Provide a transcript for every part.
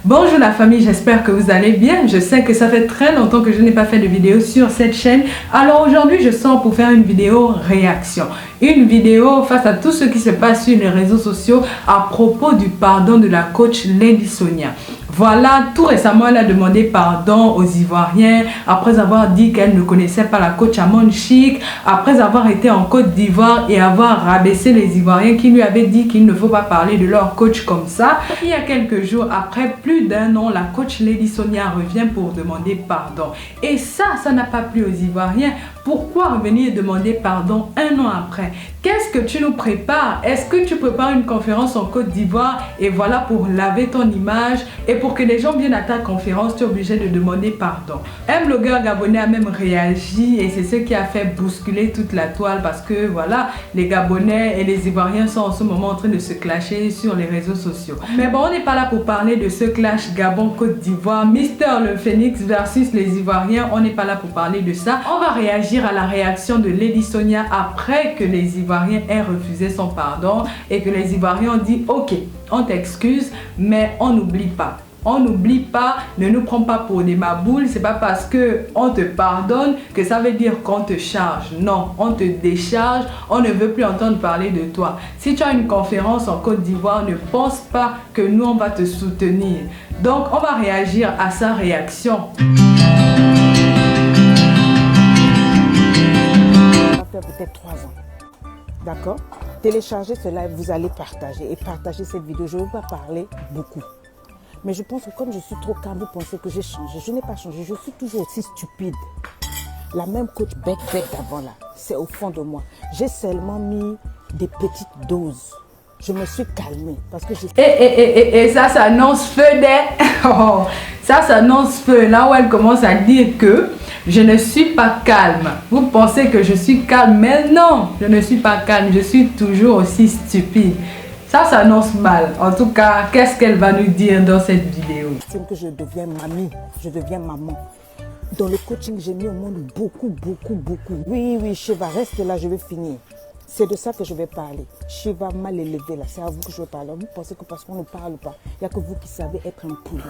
Bonjour la famille, j'espère que vous allez bien. Je sais que ça fait très longtemps que je n'ai pas fait de vidéo sur cette chaîne. Alors aujourd'hui, je sors pour faire une vidéo réaction. Une vidéo face à tout ce qui se passe sur les réseaux sociaux à propos du pardon de la coach Lady Sonia. Voilà, tout récemment, elle a demandé pardon aux Ivoiriens après avoir dit qu'elle ne connaissait pas la coach Amon Chic, après avoir été en Côte d'Ivoire et avoir rabaissé les Ivoiriens qui lui avaient dit qu'il ne faut pas parler de leur coach comme ça. Il y a quelques jours, après plus d'un an, la coach Lady Sonia revient pour demander pardon. Et ça n'a pas plu aux Ivoiriens. Pourquoi revenir demander pardon un an après? Qu'est-ce que tu nous prépares? Est-ce que tu prépares une conférence en Côte d'Ivoire et voilà pour laver ton image et pour que les gens viennent à ta conférence, tu es obligé de demander pardon? Un blogueur gabonais a même réagi et c'est ce qui a fait bousculer toute la toile parce que voilà, les Gabonais et les Ivoiriens sont en ce moment en train de se clasher sur les réseaux sociaux. Mais bon, on n'est pas là pour parler de ce clash Gabon-Côte d'Ivoire, Mister le Phoenix versus les Ivoiriens, on n'est pas là pour parler de ça. On va réagir à la réaction de Lady Sonia après que les Ivoiriens aient refusé son pardon et que les Ivoiriens ont dit ok, on t'excuse mais on n'oublie pas. On n'oublie pas, ne nous prends pas pour des maboules, c'est pas parce que on te pardonne que ça veut dire qu'on te charge. Non, on te décharge, on ne veut plus entendre parler de toi. Si tu as une conférence en Côte d'Ivoire, ne pense pas que nous on va te soutenir. Donc on va réagir à sa réaction. Peut-être 3 ans, d'accord? Téléchargez cela et vous allez partager et partager cette vidéo. Je ne veux pas parler beaucoup, mais je pense que comme je suis trop calme, vous pensez que j'ai changé. Je n'ai pas changé, je suis toujours aussi stupide. La même coach bec d'avant là, c'est au fond de moi. J'ai seulement mis des petites doses. Je me suis calmée parce que j'ai... Et ça s'annonce feu des... Oh, ça s'annonce feu. Là où elle commence à dire que je ne suis pas calme. Vous pensez que je suis calme, mais non, je ne suis pas calme. Je suis toujours aussi stupide. Ça s'annonce mal. En tout cas, qu'est-ce qu'elle va nous dire dans cette vidéo? J'estime que je deviens mamie, je deviens maman. Dans le coaching, j'ai mis au monde beaucoup. Oui, Shiva, reste là, je vais finir. C'est de ça que je vais parler. Shiva mal élevé là, c'est à vous que je vais parler. Vous pensez que parce qu'on ne parle pas, il n'y a que vous qui savez être un poulet.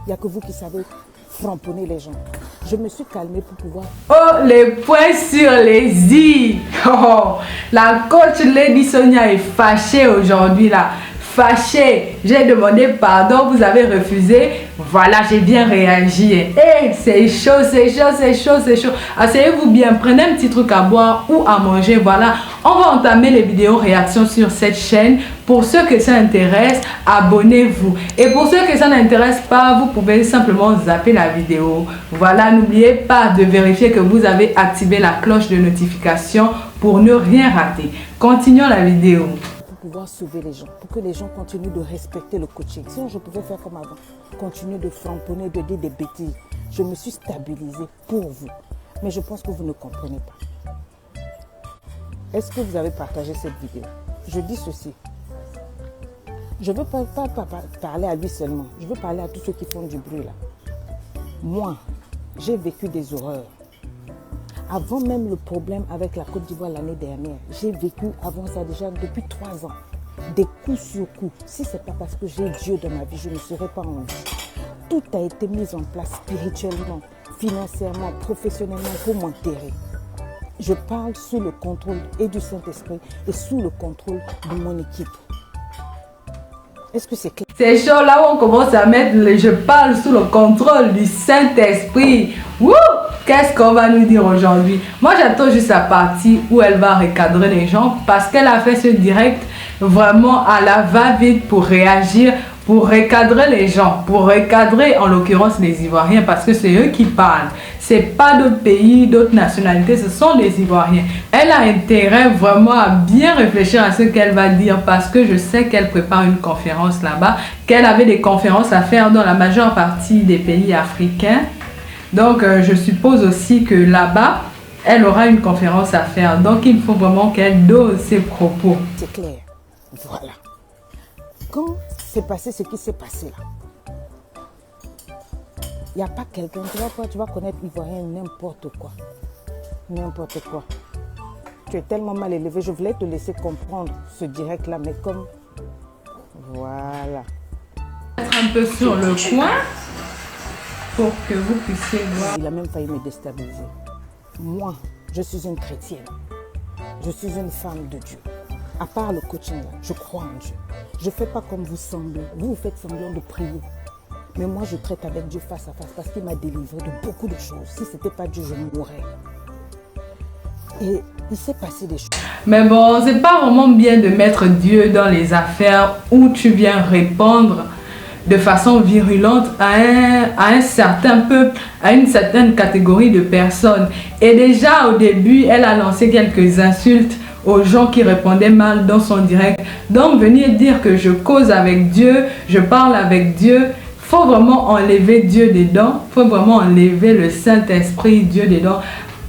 Il n'y a que vous qui savez framponner les gens. Je me suis calmée pour pouvoir... Oh, les points sur les i. Oh, la coach Lady Sonia est fâchée aujourd'hui là. Fâchée. J'ai demandé pardon, vous avez refusé. Voilà, j'ai bien réagi. Eh, c'est chaud. Asseyez-vous bien, prenez un petit truc à boire ou à manger. Voilà, on va entamer les vidéos réactions sur cette chaîne. Pour ceux que ça intéresse, abonnez-vous. Et pour ceux que ça n'intéresse pas, vous pouvez simplement zapper la vidéo. Voilà, n'oubliez pas de vérifier que vous avez activé la cloche de notification pour ne rien rater. Continuons la vidéo. Pour pouvoir sauver les gens, pour que les gens continuent de respecter le coaching. Sinon, je pouvais faire comme avant, continuer de framponner, de dire des bêtises. Je me suis stabilisée pour vous. Mais je pense que vous ne comprenez pas. Est-ce que vous avez partagé cette vidéo? Je dis ceci. Je ne veux pas parler à lui seulement. Je veux parler à tous ceux qui font du bruit là. Moi, j'ai vécu des horreurs. Avant même le problème avec la Côte d'Ivoire l'année dernière, j'ai vécu avant ça déjà depuis 3 ans. Des coups sur coups. Si ce n'est pas parce que j'ai Dieu dans ma vie, je ne serais pas en vie. Tout a été mis en place spirituellement, financièrement, professionnellement pour m'enterrer. Je parle sous le contrôle et du Saint-Esprit et sous le contrôle de mon équipe. Est-ce que c'est clair? C'est chaud là où on commence à mettre je parle sous le contrôle du Saint-Esprit. Wouh! Qu'est-ce qu'on va nous dire aujourd'hui? Moi, j'attends juste la partie où elle va recadrer les gens parce qu'elle a fait ce direct vraiment à la va-vite pour réagir, pour recadrer les gens, pour recadrer en l'occurrence les Ivoiriens parce que c'est eux qui parlent. C'est pas d'autres pays, d'autres nationalités, ce sont les Ivoiriens. Elle a intérêt vraiment à bien réfléchir à ce qu'elle va dire parce que je sais qu'elle prépare une conférence là-bas, qu'elle avait des conférences à faire dans la majeure partie des pays africains. Donc, je suppose aussi que là-bas, elle aura une conférence à faire. Donc, il faut vraiment qu'elle dose ses propos. C'est clair. Voilà. Quand c'est passé ce qui s'est passé là, il n'y a pas quelqu'un, tu vas connaître Ivoirien n'importe quoi. N'importe quoi. Tu es tellement mal élevé. Je voulais te laisser comprendre ce direct là, mais comme... Voilà. un peu sur le coin pour que vous puissiez voir. Il a même failli me déstabiliser. Moi, je suis une chrétienne. Je suis une femme de Dieu. À part le coaching, je crois en Dieu. Je ne fais pas comme vous semblez. Vous faites semblant de prier. Mais moi, je traite avec Dieu face à face parce qu'il m'a délivré de beaucoup de choses. Si ce n'était pas Dieu, je mourrais. Et il s'est passé des choses. Mais bon, c'est pas vraiment bien de mettre Dieu dans les affaires où tu viens répondre de façon virulente à un certain peuple, à une certaine catégorie de personnes. Et déjà au début, elle a lancé quelques insultes aux gens qui répondaient mal dans son direct. Donc venir dire que je cause avec Dieu, je parle avec Dieu, faut vraiment enlever Dieu dedans, faut vraiment enlever le Saint-Esprit, Dieu dedans.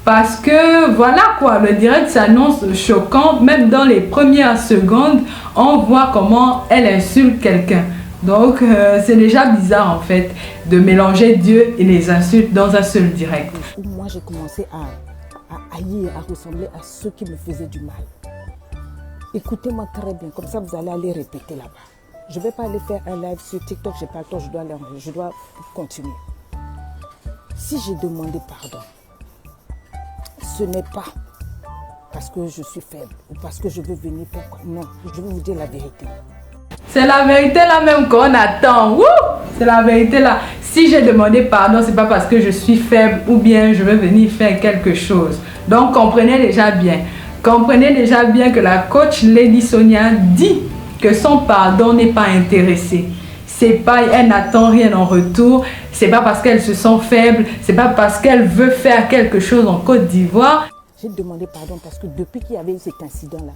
Parce que voilà quoi, le direct s'annonce choquant, même dans les premières secondes, on voit comment elle insulte quelqu'un. Donc c'est déjà bizarre en fait de mélanger Dieu et les insultes dans un seul direct. Moi j'ai commencé à haïr, à ressembler à ceux qui me faisaient du mal. Écoutez-moi très bien, comme ça vous allez aller répéter là-bas. Je ne vais pas aller faire un live sur TikTok, j'ai pas le temps, je dois continuer. Si j'ai demandé pardon, ce n'est pas parce que je suis faible ou parce que je veux venir faire quoi. Non, je vais vous dire la vérité. C'est la vérité là même qu'on attend. C'est la vérité là. Si j'ai demandé pardon, c'est pas parce que je suis faible ou bien je veux venir faire quelque chose. Donc comprenez déjà bien. Comprenez déjà bien que la coach Lady Sonia dit que son pardon n'est pas intéressé. C'est pas, elle n'attend rien en retour. C'est pas parce qu'elle se sent faible. C'est pas parce qu'elle veut faire quelque chose en Côte d'Ivoire. J'ai demandé pardon parce que depuis qu'il y avait eu cet incident-là,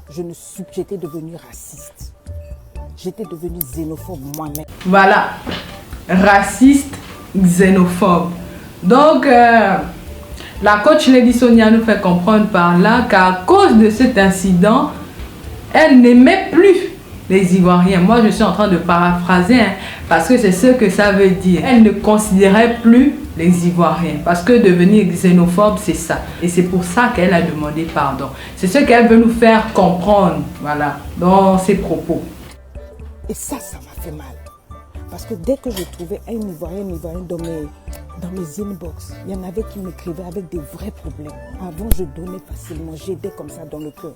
j'étais devenue raciste. J'étais devenue xénophobe moi-même. Voilà, raciste, xénophobe. Donc, la coach Lady Sonia nous fait comprendre par là qu'à cause de cet incident, elle n'aimait plus les Ivoiriens. Moi, je suis en train de paraphraser parce que c'est ce que ça veut dire. Elle ne considérait plus les Ivoiriens parce que devenir xénophobe, c'est ça. Et c'est pour ça qu'elle a demandé pardon. C'est ce qu'elle veut nous faire comprendre, voilà, dans ses propos. Et ça m'a fait mal. Parce que dès que je trouvais un Ivoirien dans mes inbox, il y en avait qui m'écrivaient avec des vrais problèmes. Avant, je donnais facilement, j'aidais comme ça dans le cœur.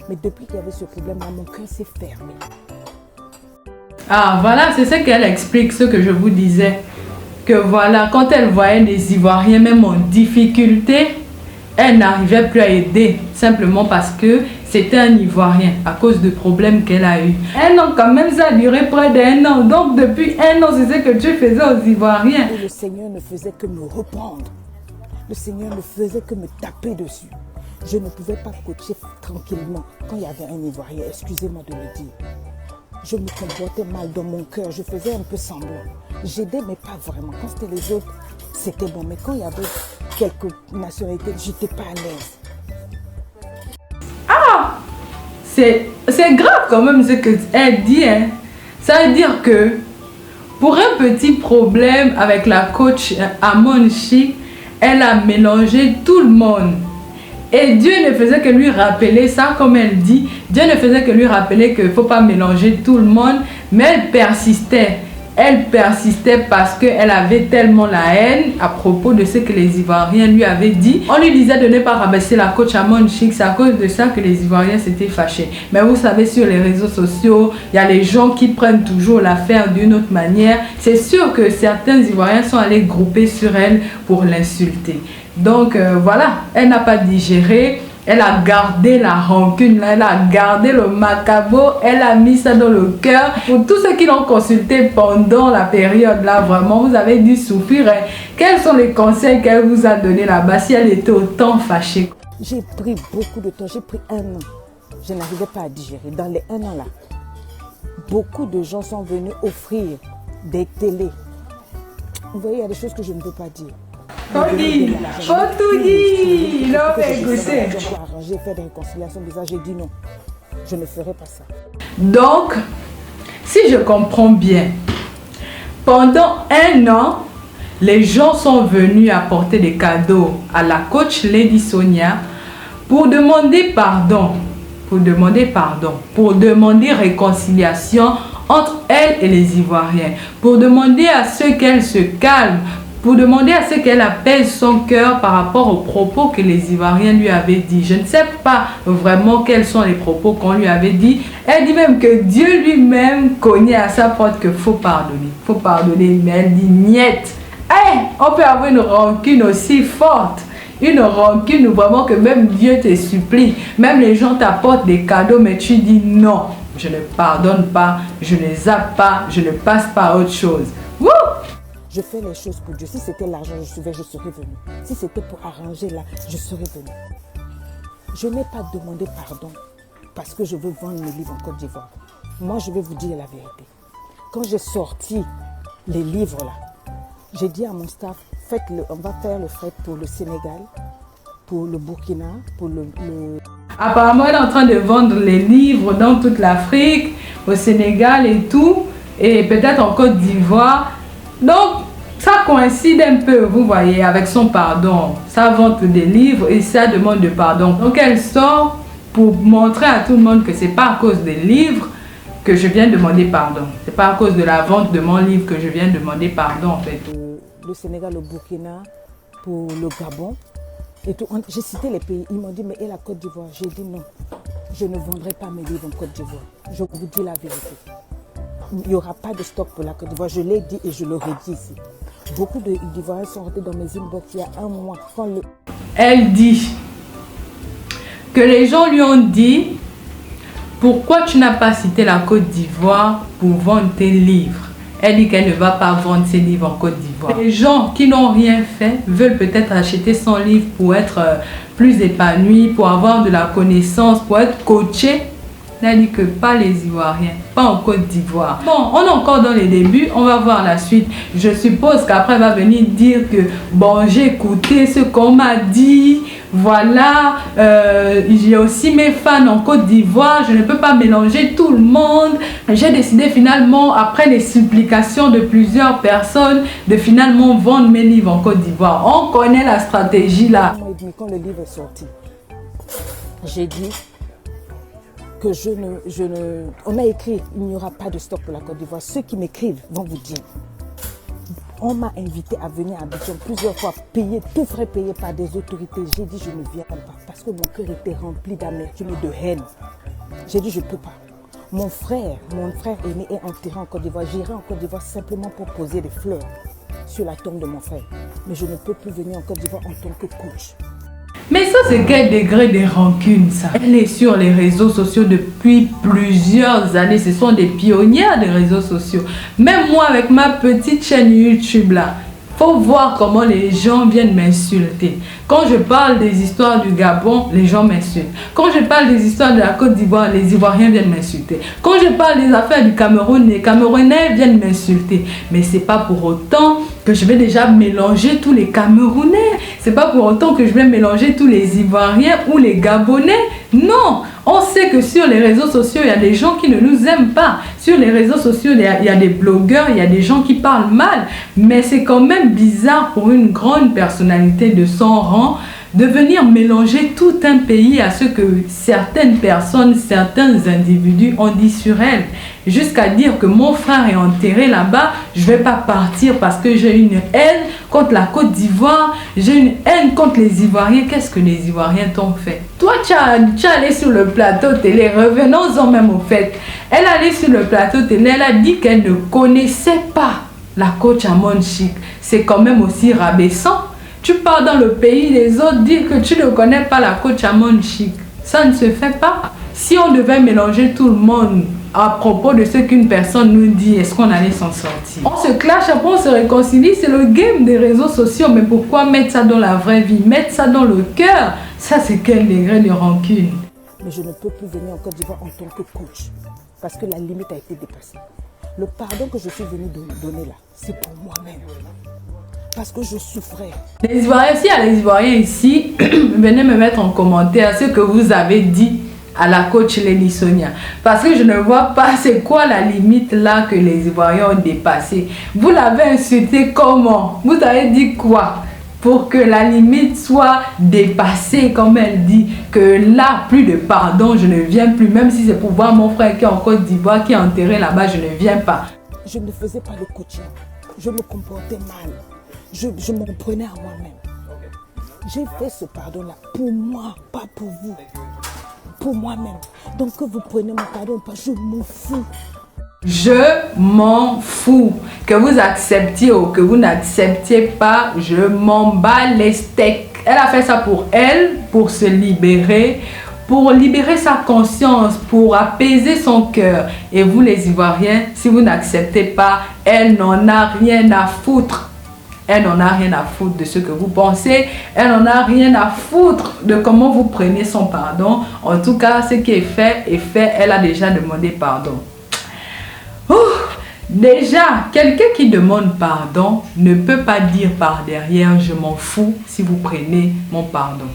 Mais depuis qu'il y avait ce problème-là, mon cœur s'est fermé. Ah, voilà, c'est ce qu'elle explique, ce que je vous disais. Que voilà, quand elle voyait les Ivoiriens, même en difficulté, elle n'arrivait plus à aider. Simplement parce que c'était un Ivoirien, à cause de problèmes qu'elle a eu. Un an quand même, ça a duré près d'1 an. Donc depuis 1 an, c'est ce que tu faisais aux Ivoiriens. Et le Seigneur ne faisait que me reprendre. Le Seigneur ne faisait que me taper dessus. Je ne pouvais pas coacher tranquillement quand il y avait un Ivoirien, excusez-moi de le dire. Je me comportais mal dans mon cœur, je faisais un peu semblant. J'aidais mais pas vraiment. Quand c'était les autres, c'était bon. Mais quand il y avait quelques nationalités, j'étais pas à l'aise. Ah, c'est grave quand même ce qu'elle dit. Hein. Ça veut dire que pour un petit problème avec la coach Amon Chic, elle a mélangé tout le monde. Et Dieu ne faisait que lui rappeler ça, comme elle dit. Dieu ne faisait que lui rappeler qu'il ne faut pas mélanger tout le monde. Mais elle persistait. Elle persistait parce qu'elle avait tellement la haine à propos de ce que les Ivoiriens lui avaient dit. On lui disait de ne pas rabaisser la coach Amon Chic. C'est à cause de ça que les Ivoiriens s'étaient fâchés. Mais vous savez, sur les réseaux sociaux, il y a les gens qui prennent toujours l'affaire d'une autre manière. C'est sûr que certains Ivoiriens sont allés grouper sur elle pour l'insulter. Donc voilà, elle n'a pas digéré, elle a gardé la rancune, elle a gardé le macabre, elle a mis ça dans le cœur. Pour tous ceux qui l'ont consulté pendant la période là, vraiment, vous avez dû souffrir. Hein. Quels sont les conseils qu'elle vous a donnés là-bas si elle était autant fâchée? J'ai pris beaucoup de temps, j'ai pris 1 an. Je n'arrivais pas à digérer. Dans les 1 an là, beaucoup de gens sont venus offrir des télés. Vous voyez, il y a des choses que je ne peux pas dire. Faut tout dire. Non, mais écoutez. J'ai fait des réconciliations, j'ai dit non. Je ne ferai pas ça. Donc, si je comprends bien, pendant 1 an, les gens sont venus apporter des cadeaux à la coach Lady Sonia pour demander pardon. Pour demander réconciliation entre elle et les Ivoiriens, pour demander à ce qu'elle se calme, pour demander à ce qu'elle apaise son cœur par rapport aux propos que les Ivoiriens lui avaient dit. Je ne sais pas vraiment quels sont les propos qu'on lui avait dit. Elle dit même que Dieu lui-même cognait à sa porte qu'il faut pardonner. Il faut pardonner, mais elle dit niette. Hey, on peut avoir une rancune aussi forte. Une rancune vraiment que même Dieu te supplie. Même les gens t'apportent des cadeaux, mais tu dis non. Je ne pardonne pas, je ne zappe pas, je ne passe pas à autre chose. Wouh! Je fais les choses pour Dieu. Si c'était l'argent, je serais venu. Si c'était pour arranger là, je serais venu. Je n'ai pas demandé pardon parce que je veux vendre mes livres en Côte d'Ivoire. Moi, je vais vous dire la vérité. Quand j'ai sorti les livres là, j'ai dit à mon staff, on va faire le fret pour le Sénégal, pour le Burkina, pour le... Apparemment, elle est en train de vendre les livres dans toute l'Afrique, au Sénégal et tout, et peut-être en Côte d'Ivoire. Donc, ça coïncide un peu, vous voyez, avec son pardon. Sa vente des livres et sa demande de pardon. Donc, elle sort pour montrer à tout le monde que ce n'est pas à cause des livres que je viens demander pardon. Ce n'est pas à cause de la vente de mon livre que je viens demander pardon, en fait. Le Sénégal, le Burkina, pour le Gabon. Et tout. J'ai cité les pays. Ils m'ont dit, mais et la Côte d'Ivoire? J'ai dit non. Je ne vendrai pas mes livres en Côte d'Ivoire. Je vous dis la vérité. Il n'y aura pas de stock pour la Côte d'Ivoire. Je l'ai dit et je le redis ici. Beaucoup d'Ivoiriens sont rentrés dans mes inbox il y a un mois. Elle dit que les gens lui ont dit pourquoi tu n'as pas cité la Côte d'Ivoire pour vendre tes livres. Elle dit qu'elle ne va pas vendre ses livres en Côte d'Ivoire. Les gens qui n'ont rien fait veulent peut-être acheter son livre pour être plus épanouis, pour avoir de la connaissance, pour être coachés. Elle dit que pas les Ivoiriens, pas en Côte d'Ivoire. Bon, on est encore dans les débuts, on va voir la suite. Je suppose qu'après elle va venir dire que bon, j'ai écouté ce qu'on m'a dit, voilà, j'ai aussi mes fans en Côte d'Ivoire, je ne peux pas mélanger tout le monde. J'ai décidé finalement, après les supplications de plusieurs personnes, de finalement vendre mes livres en Côte d'Ivoire. On connaît la stratégie là. Quand le livre est sorti, j'ai dit que on a écrit, il n'y aura pas de stock pour la Côte d'Ivoire. Ceux qui m'écrivent vont vous dire. On m'a invité à venir à Abidjan plusieurs fois, payé, tout frais payé par des autorités. J'ai dit je ne viens pas parce que mon cœur était rempli d'amertume et de haine. J'ai dit je ne peux pas. Mon frère aîné est enterré en Côte d'Ivoire. J'irai en Côte d'Ivoire simplement pour poser des fleurs sur la tombe de mon frère. Mais je ne peux plus venir en Côte d'Ivoire en tant que coach. Mais ça, c'est quel degré de rancune, ça? Elle est sur les réseaux sociaux depuis plusieurs années. Ce sont des pionnières des réseaux sociaux. Même moi, avec ma petite chaîne YouTube, là, faut voir comment les gens viennent m'insulter. Quand je parle des histoires du Gabon, les gens m'insultent. Quand je parle des histoires de la Côte d'Ivoire, les Ivoiriens viennent m'insulter. Quand je parle des affaires du Cameroun, les Camerounais viennent m'insulter. Mais c'est pas pour autant que je vais déjà mélanger tous les Camerounais. C'est pas pour autant que je vais mélanger tous les Ivoiriens ou les Gabonais. Non, on sait que sur les réseaux sociaux, il y a des gens qui ne nous aiment pas. Sur les réseaux sociaux, il y a des blogueurs, il y a des gens qui parlent mal. Mais c'est quand même bizarre pour une grande personnalité de son rang de venir mélanger tout un pays à ce que certaines personnes, certains individus ont dit sur elle. Jusqu'à dire que mon frère est enterré là-bas, je ne vais pas partir parce que j'ai une haine contre la Côte d'Ivoire, j'ai une haine contre les Ivoiriens. Qu'est-ce que les Ivoiriens t'ont fait? Toi, tu es allé sur le plateau télé, revenons-en même au fait. Elle est allée sur le plateau télé, elle a dit qu'elle ne connaissait pas la coach Amon Chic. C'est quand même aussi rabaissant. Tu pars dans le pays des autres, dire que tu ne connais pas la coach Amon Chic. Ça ne se fait pas. Si on devait mélanger tout le monde à propos de ce qu'une personne nous dit, est-ce qu'on allait s'en sortir? On se clash, après on se réconcilie, c'est le game des réseaux sociaux. Mais pourquoi mettre ça dans la vraie vie? Mettre ça dans le cœur? Ça, c'est quel degré de rancune? Mais je ne peux plus venir en Côte d'Ivoire en tant que coach. Parce que la limite a été dépassée. Le pardon que je suis venu donner là, c'est pour moi-même. Parce que je souffrais. Les Ivoiriens, s'il y a les Ivoiriens ici, venez me mettre en commentaire ce que vous avez dit à la coach Lady Sonia. Parce que je ne vois pas c'est quoi la limite là que les Ivoiriens ont dépassé. Vous l'avez insulté comment? Vous avez dit quoi? pour que la limite soit dépassée, comme elle dit, que là, plus de pardon, je ne viens plus, même si c'est pour voir mon frère qui est en Côte d'Ivoire, qui est enterré là-bas, je ne viens pas. Je ne faisais pas le coaching, je me comportais mal, je m'en prenais à moi-même. J'ai fait ce pardon-là pour moi, pas pour vous, pour moi-même. Donc que vous preniez mon pardon ou pas, je m'en fous. Je m'en fous. Que vous acceptiez ou que vous n'acceptiez pas, je m'en bats les steaks. Elle a fait ça pour elle, pour se libérer, pour libérer sa conscience, pour apaiser son cœur. Et vous les Ivoiriens, si vous n'acceptez pas, elle n'en a rien à foutre. Elle n'en a rien à foutre de ce que vous pensez. Elle n'en a rien à foutre de comment vous prenez son pardon. En tout cas, ce qui est fait est fait. Elle a déjà demandé pardon. Déjà, quelqu'un qui demande pardon ne peut pas dire par derrière « je m'en fous si vous prenez mon pardon ».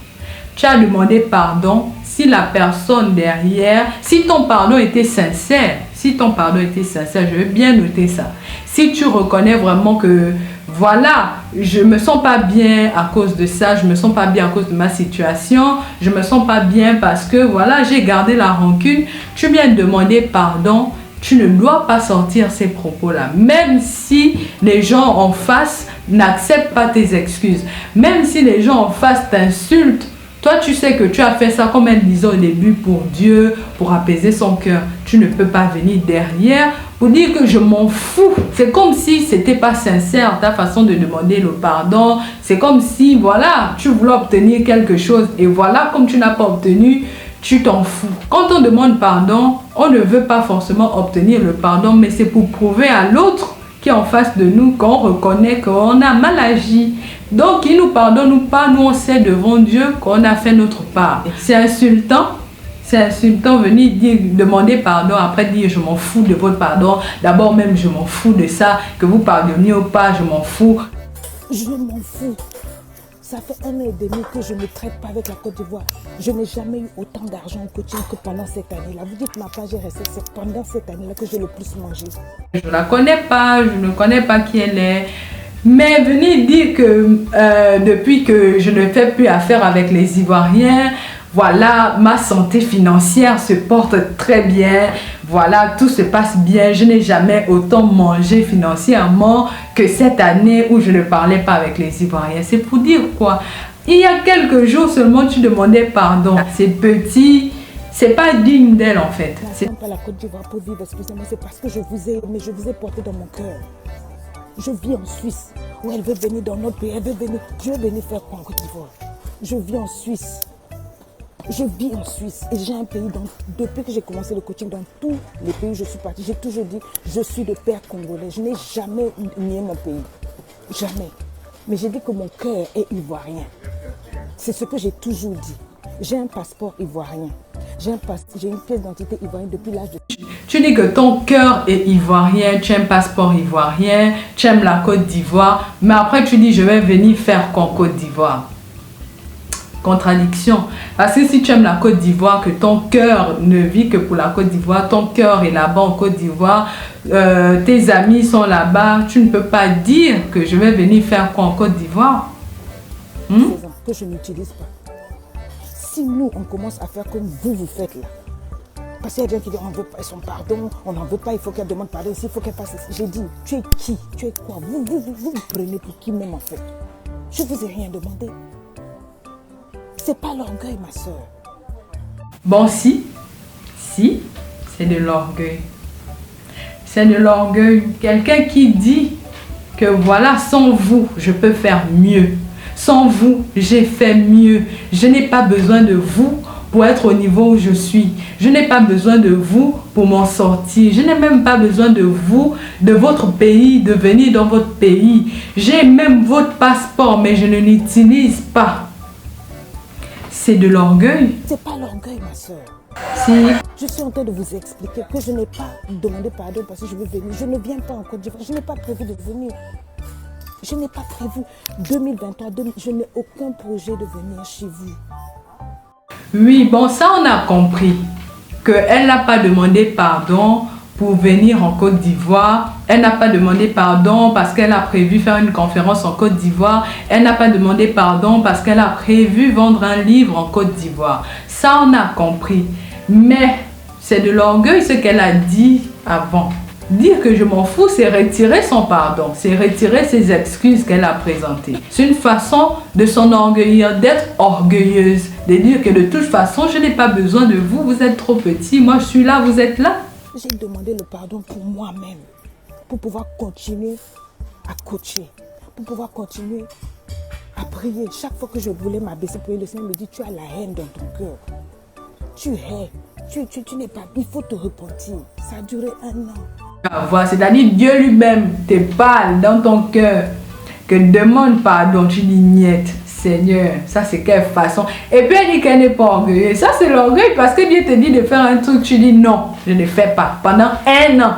Tu as demandé pardon si la personne derrière, si ton pardon était sincère, je veux bien noter ça. Si tu reconnais vraiment que voilà, je me sens pas bien à cause de ça, je me sens pas bien à cause de ma situation, je me sens pas bien parce que voilà, j'ai gardé la rancune, tu viens de demander pardon. Tu ne dois pas sortir ces propos-là, même si les gens en face n'acceptent pas tes excuses, même si les gens en face t'insultent. Toi, tu sais que tu as fait ça, comme elle disait au début, pour Dieu, pour apaiser son cœur. Tu ne peux pas venir derrière pour dire que je m'en fous. C'est comme si c'était pas sincère ta façon de demander le pardon. C'est comme si, voilà, tu voulais obtenir quelque chose et voilà, comme tu n'as pas obtenu, tu t'en fous. Quand on demande pardon, on ne veut pas forcément obtenir le pardon, mais c'est pour prouver à l'autre qui est en face de nous qu'on reconnaît qu'on a mal agi. Donc, il nous pardonne ou pas, nous on sait devant Dieu qu'on a fait notre part. C'est insultant venir demander pardon, après dire je m'en fous de votre pardon. D'abord même je m'en fous de ça, que vous pardonniez ou pas, je m'en fous. Je m'en fous. Ça fait 1 an et demi que je ne traite pas avec la Côte d'Ivoire. Je n'ai jamais eu autant d'argent en coaching que pendant cette année-là. Vous dites ma page est restée, c'est pendant cette année-là que j'ai le plus mangé. Je ne la connais pas, je ne connais pas qui elle est. Mais venez dire que depuis que je ne fais plus affaire avec les Ivoiriens, voilà, ma santé financière se porte très bien. Voilà, tout se passe bien. Je n'ai jamais autant mangé financièrement que cette année où je ne parlais pas avec les Ivoiriens. C'est pour dire quoi? Il y a quelques jours seulement, tu demandais pardon. C'est petit, c'est pas digne d'elle en fait. C'est pas la Côte d'Ivoire pour vivre, excusez-moi, c'est parce que je vous ai porté dans mon cœur. Je vis en Suisse, où elle veut venir dans notre pays, je veux venir faire quoi en Côte d'Ivoire? Je vis en Suisse. Je vis en Suisse et j'ai un pays, depuis que j'ai commencé le coaching, dans tous les pays où je suis partie, j'ai toujours dit, je suis de père congolais. Je n'ai jamais nié mon pays. Jamais. Mais j'ai dit que mon cœur est ivoirien. C'est ce que j'ai toujours dit. J'ai un passeport ivoirien. J'ai une pièce d'identité ivoirienne depuis l'âge de... Tu dis que ton cœur est ivoirien, tu as un passeport ivoirien, tu aimes la Côte d'Ivoire, mais après tu dis je vais venir faire quoi en Côte d'Ivoire? Contradiction. Parce que si tu aimes la Côte d'Ivoire, que ton cœur ne vit que pour la Côte d'Ivoire, ton cœur est là-bas en Côte d'Ivoire, tes amis sont là-bas, tu ne peux pas dire que je vais venir faire quoi en Côte d'Ivoire? Que je n'utilise pas. Si nous, on commence à faire comme vous faites là, parce qu'il y a des gens qui disent on veut pas son pardon, on n'en veut pas, il faut qu'elle demande pardon ici, il faut qu'elle fasse ça. J'ai dit, tu es qui? Tu es quoi? Vous me prenez pour qui même en fait? Je ne vous ai rien demandé. C'est pas l'orgueil, ma soeur. Bon, si, c'est de l'orgueil. C'est de l'orgueil. Quelqu'un qui dit que voilà, sans vous, je peux faire mieux. Sans vous, j'ai fait mieux. Je n'ai pas besoin de vous pour être au niveau où je suis. Je n'ai pas besoin de vous pour m'en sortir. Je n'ai même pas besoin de vous, de votre pays, de venir dans votre pays. J'ai même votre passeport, mais je ne l'utilise pas. C'est de l'orgueil. C'est pas l'orgueil, ma soeur. Si. Je suis en train de vous expliquer que je n'ai pas demandé pardon parce que je veux venir. Je ne viens pas en Côte d'Ivoire. Je n'ai pas prévu de venir. Je n'ai pas prévu 2023. Je n'ai aucun projet de venir chez vous. Oui, bon, ça on a compris. Qu'elle n'a pas demandé pardon pour venir en Côte d'Ivoire Elle n'a pas demandé pardon parce qu'elle a prévu faire une conférence en Côte d'Ivoire. Elle n'a pas demandé pardon parce qu'elle a prévu vendre un livre en Côte d'Ivoire. Ça, on a compris. Mais c'est de l'orgueil ce qu'elle a dit avant. Dire que je m'en fous, c'est retirer son pardon. C'est retirer ses excuses qu'elle a présentées. C'est une façon de s'enorgueillir, d'être orgueilleuse. De dire que de toute façon, je n'ai pas besoin de vous. Vous êtes trop petit. Moi, je suis là, vous êtes là. J'ai demandé le pardon pour moi-même. Pour pouvoir continuer à coacher, pour pouvoir continuer à prier. Chaque fois que je voulais m'abaisser pour le Seigneur me dit, tu as la haine dans ton cœur. Tu hais, tu n'es pas, il faut te repentir. Ça a duré 1 an. Voilà, c'est-à-dire Dieu lui-même te parle dans ton cœur, que demande pardon, tu dis niette. Seigneur, ça c'est quelle façon. Et puis elle dit qu'elle n'est pas orgueilleuse. Ça c'est l'orgueil parce que Dieu te dit de faire un truc, tu dis non, je ne fais pas. Pendant 1 an.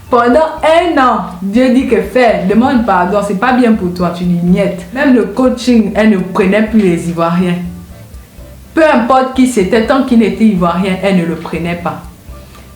Pendant 1 an, Dieu dit que fais, demande pardon, c'est pas bien pour toi, tu dis niette. Même le coaching, elle ne prenait plus les Ivoiriens. Peu importe qui c'était, tant qu'il était Ivoirien, elle ne le prenait pas.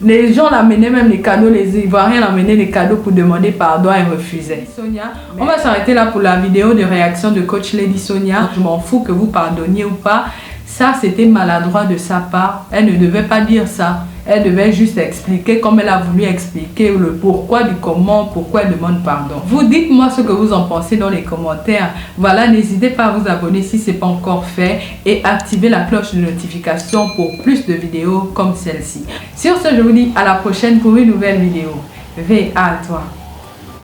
Les gens l'amenaient même les cadeaux, les Ivoiriens l'amenaient les cadeaux pour demander pardon, elle refusait. Sonia, on va s'arrêter là pour la vidéo de réaction de coach Lady Sonia. Je m'en fous que vous pardonniez ou pas. Ça, c'était maladroit de sa part. Elle ne devait pas dire ça. Elle devait juste expliquer comme elle a voulu expliquer le pourquoi du comment, pourquoi elle demande pardon. Vous dites-moi ce que vous en pensez dans les commentaires. Voilà, n'hésitez pas à vous abonner si ce n'est pas encore fait et activer la cloche de notification pour plus de vidéos comme celle-ci. Sur ce, je vous dis à la prochaine pour une nouvelle vidéo. V à toi.